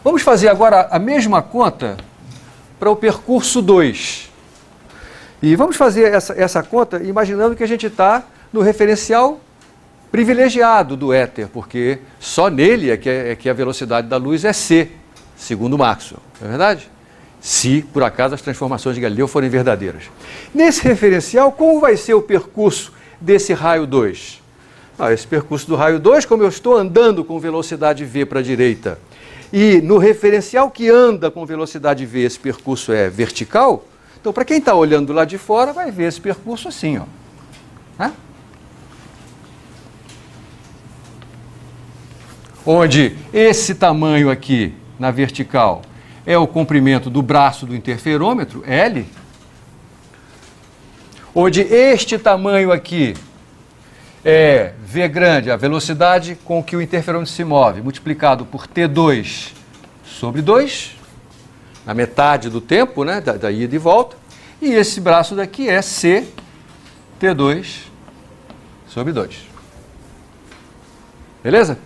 Vamos fazer agora a mesma conta para o percurso 2. E vamos fazer essa conta imaginando que a gente está no referencial privilegiado do éter, porque só nele é que a velocidade da luz é c, segundo Maxwell, não é verdade? Se, por acaso, as transformações de Galileu forem verdadeiras. Nesse referencial, como vai ser o percurso desse raio 2? Esse percurso do raio 2, como eu estou andando com velocidade v para a direita, e no referencial que anda com velocidade v, esse percurso é vertical, então, para quem está olhando do lado de fora, vai ver esse percurso assim, ó. Né? Onde esse tamanho aqui, na vertical, é o comprimento do braço do interferômetro, L. Onde este tamanho aqui é V grande, a velocidade com que o interferômetro se move, multiplicado por T2 sobre 2, na metade do tempo, né, da ida e volta. E esse braço daqui é C, T2 sobre 2. Beleza?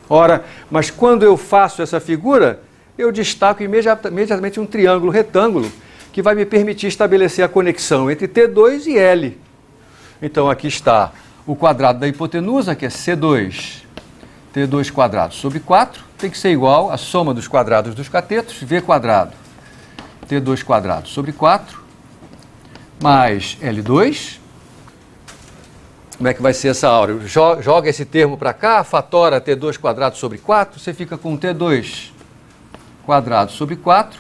Ora, mas quando eu faço essa figura, eu destaco imediatamente um triângulo retângulo que vai me permitir estabelecer a conexão entre T2 e L. Então, aqui está o quadrado da hipotenusa, que é C2, T2 quadrado sobre 4, tem que ser igual à soma dos quadrados dos catetos, V quadrado, T2 quadrado sobre 4, mais L2. Como é que vai ser essa aura? Joga esse termo para cá, fatora T2 quadrado sobre 4, você fica com T2 quadrado sobre 4,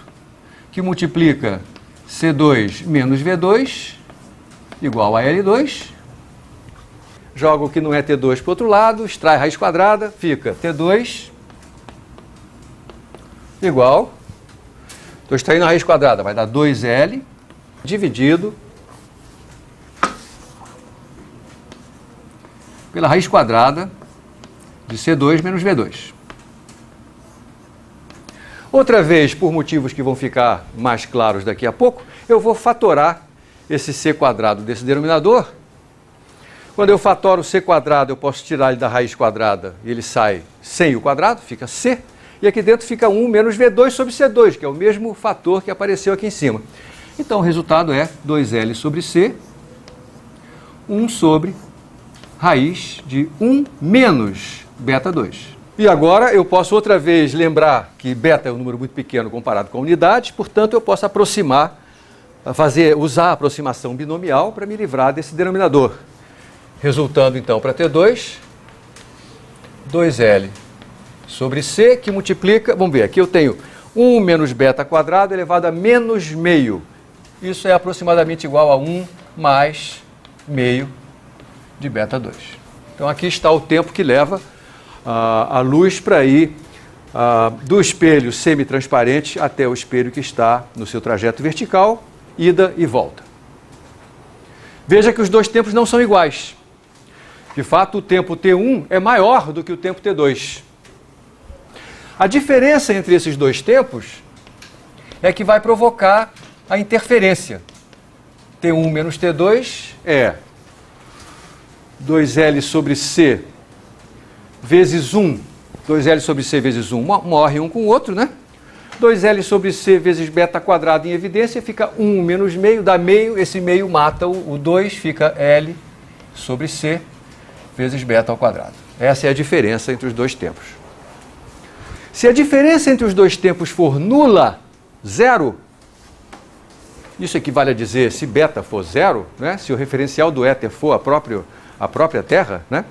que multiplica C2 menos V2, igual a L2. Joga o que não é T2 para o outro lado, extrai raiz quadrada, fica T2 igual, estou extraindo a raiz quadrada, vai dar 2L dividido pela raiz quadrada de C2 menos V2. Outra vez, por motivos que vão ficar mais claros daqui a pouco, eu vou fatorar esse C quadrado desse denominador. Quando eu fatoro o C quadrado, eu posso tirar ele da raiz quadrada e ele sai sem o quadrado, fica C. E aqui dentro fica 1 menos V2 sobre C2, que é o mesmo fator que apareceu aqui em cima. Então o resultado é 2L sobre C, 1 sobre raiz de 1 menos beta 2. E agora eu posso outra vez lembrar que beta é um número muito pequeno comparado com a unidade, portanto eu posso aproximar, usar a aproximação binomial para me livrar desse denominador. Resultando então para T2, 2L sobre C, que multiplica, vamos ver, aqui eu tenho 1 menos beta quadrado elevado a menos meio. Isso é aproximadamente igual a 1 mais meio de beta 2. Então aqui está o tempo que leva a luz para ir do espelho semi-transparente até o espelho que está no seu trajeto vertical, ida e volta. Veja que os dois tempos não são iguais. De fato, o tempo T1 é maior do que o tempo T2. A diferença entre esses dois tempos é que vai provocar a interferência. T1 menos T2 é 2L sobre C vezes 1. 2L sobre C vezes 1 morre um com o outro, né? 2L sobre C vezes beta quadrado em evidência fica 1 menos meio, dá meio, esse meio mata o 2, fica L sobre C vezes beta ao quadrado. Essa é a diferença entre os dois tempos. Se a diferença entre os dois tempos for nula, zero, isso equivale a dizer, se beta for zero, né? Se o referencial do éter for a própria Terra, né?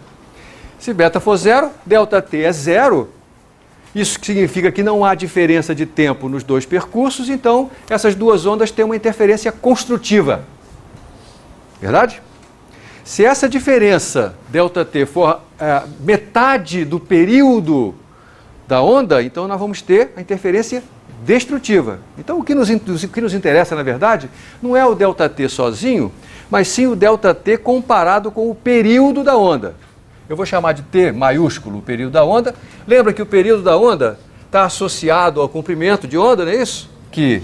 Se beta for zero, ΔT é zero. Isso significa que não há diferença de tempo nos dois percursos, então essas duas ondas têm uma interferência construtiva. Verdade? Se essa diferença, ΔT, for metade do período da onda, então nós vamos ter a interferência destrutiva. Então o que nos interessa, na verdade, não é o ΔT sozinho, mas sim o ΔT comparado com o período da onda. Eu vou chamar de T maiúsculo o período da onda. Lembra que o período da onda está associado ao comprimento de onda, não é isso? Que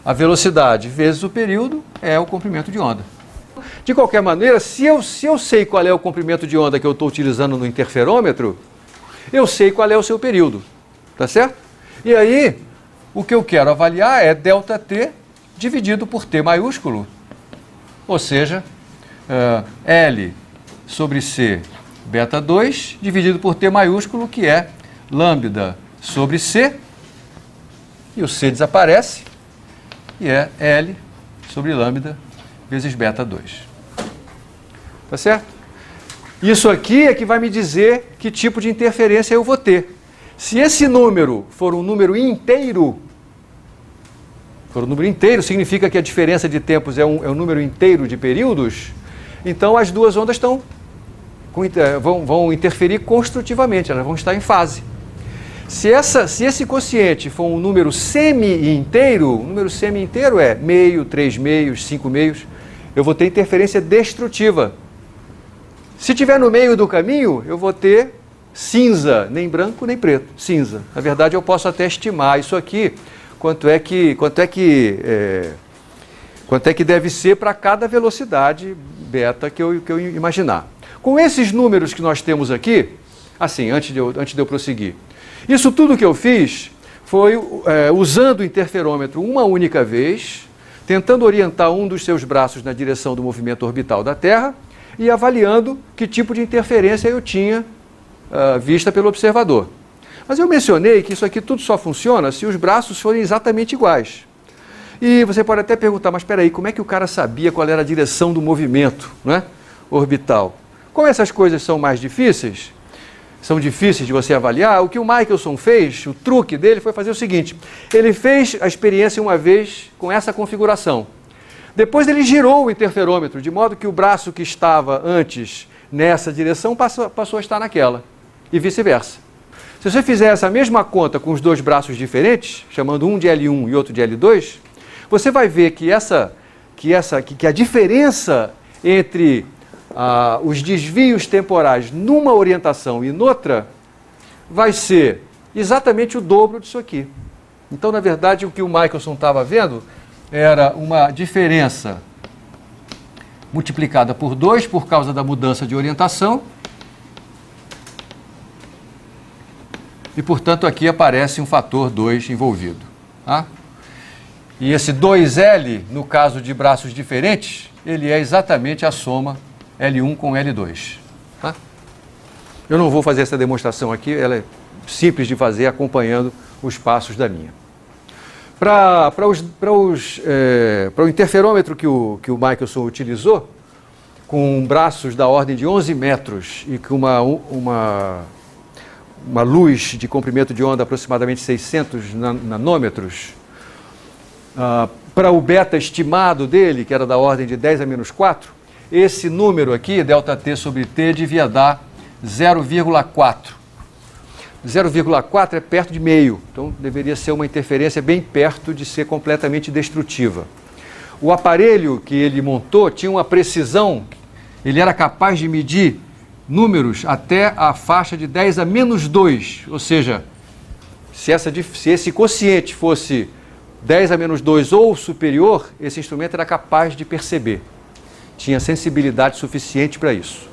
a velocidade vezes o período é o comprimento de onda. De qualquer maneira, se eu sei qual é o comprimento de onda que eu estou utilizando no interferômetro, eu sei qual é o seu período. Tá certo? E aí, o que eu quero avaliar é ΔT dividido por T maiúsculo, ou seja, L sobre C beta 2 dividido por T maiúsculo, que é lambda sobre C, e o C desaparece, e é L sobre lambda vezes beta 2. Tá certo? Isso aqui é que vai me dizer que tipo de interferência eu vou ter. Se esse número for um número inteiro, significa que a diferença de tempos é um número inteiro de períodos, então as duas ondas vão interferir construtivamente, elas vão estar em fase. Se esse quociente for um número semi-inteiro, é meio, 3 meios, 5 meios, eu vou ter interferência destrutiva. Se tiver no meio do caminho, eu vou ter cinza, nem branco nem preto, cinza. Na verdade, eu posso até estimar isso aqui, quanto é que deve ser para cada velocidade beta que eu imaginar. Com esses números que nós temos aqui, assim, antes de eu prosseguir, isso tudo que eu fiz foi usando o interferômetro uma única vez, tentando orientar um dos seus braços na direção do movimento orbital da Terra e avaliando que tipo de interferência eu tinha vista pelo observador. Mas eu mencionei que isso aqui tudo só funciona se os braços forem exatamente iguais. E você pode até perguntar, mas espera aí, como é que o cara sabia qual era a direção do movimento, né, orbital? Como essas coisas são mais difíceis, são difíceis de você avaliar, o que o Michelson fez, o truque dele foi fazer o seguinte: ele fez a experiência uma vez com essa configuração. Depois ele girou o interferômetro, de modo que o braço que estava antes nessa direção passou a estar naquela, e vice-versa. Se você fizer essa mesma conta com os dois braços diferentes, chamando um de L1 e outro de L2, você vai ver que a diferença entre os desvios temporais numa orientação e noutra vai ser exatamente o dobro disso aqui. Então, na verdade, o que o Michelson estava vendo era uma diferença multiplicada por 2 por causa da mudança de orientação. E, portanto, aqui aparece um fator 2 envolvido. Tá? E esse 2L, no caso de braços diferentes, ele é exatamente a soma L1 com L2. Tá? Eu não vou fazer essa demonstração aqui, ela é simples de fazer acompanhando os passos da linha. Para o interferômetro que o Michelson utilizou, com braços da ordem de 11 metros e com uma luz de comprimento de onda aproximadamente 600 nanômetros, para o beta estimado dele, que era da ordem de 10 a menos 4, esse número aqui, ΔT sobre T, devia dar 0,4. 0,4 é perto de meio, então deveria ser uma interferência bem perto de ser completamente destrutiva. O aparelho que ele montou tinha uma precisão, ele era capaz de medir números até a faixa de 10 a menos 2, ou seja, se esse quociente fosse 10 a menos 2 ou superior, esse instrumento era capaz de perceber. Tinha sensibilidade suficiente para isso.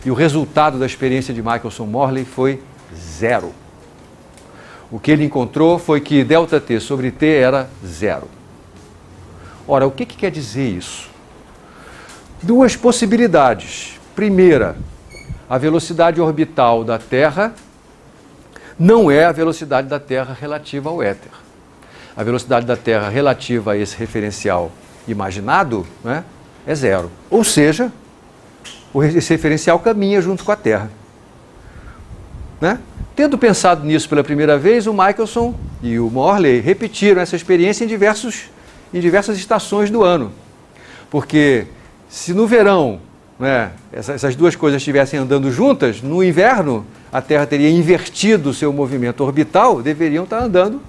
E o resultado da experiência de Michelson-Morley foi 0. O que ele encontrou foi que ΔT sobre T era 0. Ora, o que quer dizer isso? Duas possibilidades. Primeira, a velocidade orbital da Terra não é a velocidade da Terra relativa ao éter. A velocidade da Terra relativa a esse referencial imaginado, né, é 0. Ou seja, esse referencial caminha junto com a Terra. Né? Tendo pensado nisso pela primeira vez, o Michelson e o Morley repetiram essa experiência em diversas estações do ano. Porque se no verão, né, essas duas coisas estivessem andando juntas, no inverno a Terra teria invertido o seu movimento orbital, deveriam estar andando,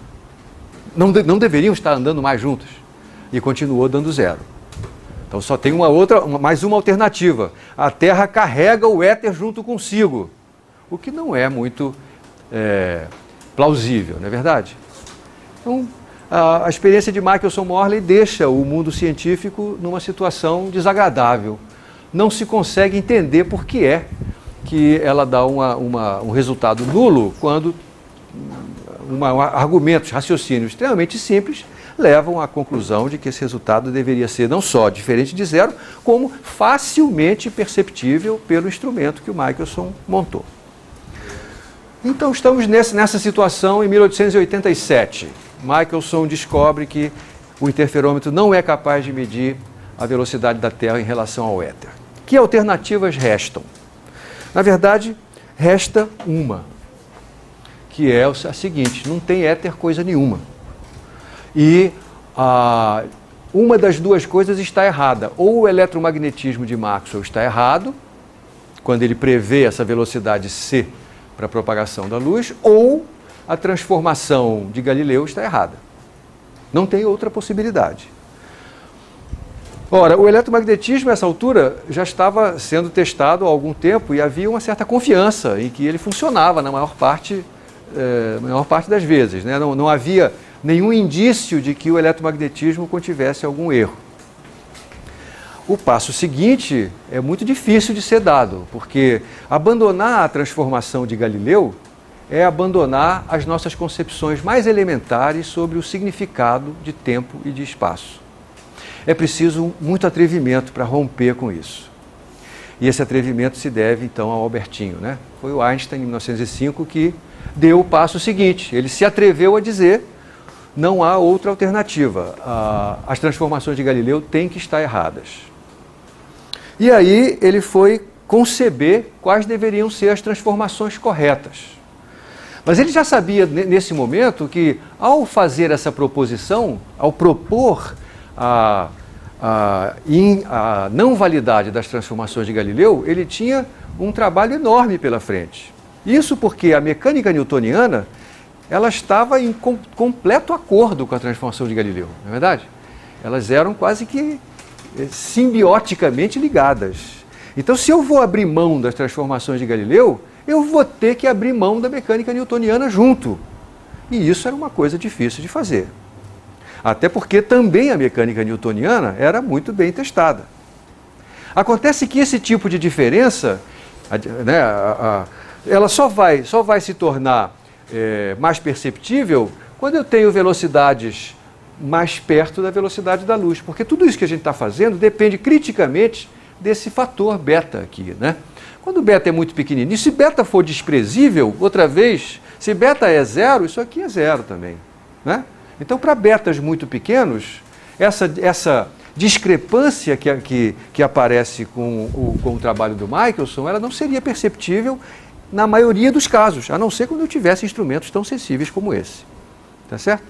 não deveriam estar andando mais juntos. E continuou dando 0. Então só tem mais uma alternativa. A Terra carrega o éter junto consigo, o que não é muito plausível, não é verdade? Então, a experiência de Michelson-Morley deixa o mundo científico numa situação desagradável. Não se consegue entender por que é que ela dá um resultado nulo quando argumentos, raciocínios extremamente simples, levam à conclusão de que esse resultado deveria ser não só diferente de zero, como facilmente perceptível pelo instrumento que o Michelson montou. Então estamos nessa situação em 1887. Michelson descobre que o interferômetro não é capaz de medir a velocidade da Terra em relação ao éter. Que alternativas restam? Na verdade, resta uma, que é a seguinte: não tem éter coisa nenhuma. E uma das duas coisas está errada. Ou o eletromagnetismo de Maxwell está errado, quando ele prevê essa velocidade c para a propagação da luz, ou a transformação de Galileu está errada. Não tem outra possibilidade. Ora, o eletromagnetismo, nessa altura, já estava sendo testado há algum tempo e havia uma certa confiança em que ele funcionava na maior parte das vezes, né? Não havia nenhum indício de que o eletromagnetismo contivesse algum erro. O passo seguinte é muito difícil de ser dado, porque abandonar a transformação de Galileu é abandonar as nossas concepções mais elementares sobre o significado de tempo e de espaço. É preciso muito atrevimento para romper com isso. E esse atrevimento se deve, então, ao Albertinho, né? Foi o Einstein, em 1905, que deu o passo seguinte. Ele se atreveu a dizer: não há outra alternativa. As transformações de Galileu têm que estar erradas. E aí ele foi conceber quais deveriam ser as transformações corretas. Mas ele já sabia, nesse momento, que ao fazer essa proposição, ao propor a não validade das transformações de Galileu, ele tinha um trabalho enorme pela frente. Isso porque a mecânica newtoniana ela estava em completo acordo com a transformação de Galileu, não é verdade? Elas eram quase que simbioticamente ligadas. Então, se eu vou abrir mão das transformações de Galileu, eu vou ter que abrir mão da mecânica newtoniana junto. E isso era uma coisa difícil de fazer. Até porque também a mecânica newtoniana era muito bem testada. Acontece que esse tipo de diferença, né, ela só vai se tornar mais perceptível quando eu tenho velocidades mais perto da velocidade da luz, porque tudo isso que a gente está fazendo depende criticamente desse fator beta aqui, né? Quando beta é muito pequenininho, se beta for desprezível, outra vez, se beta é zero, isso aqui é zero também, né? Então, para betas muito pequenos, essa discrepância que aparece com o trabalho do Michelson, ela não seria perceptível na maioria dos casos, a não ser quando eu tivesse instrumentos tão sensíveis como esse. Tá certo?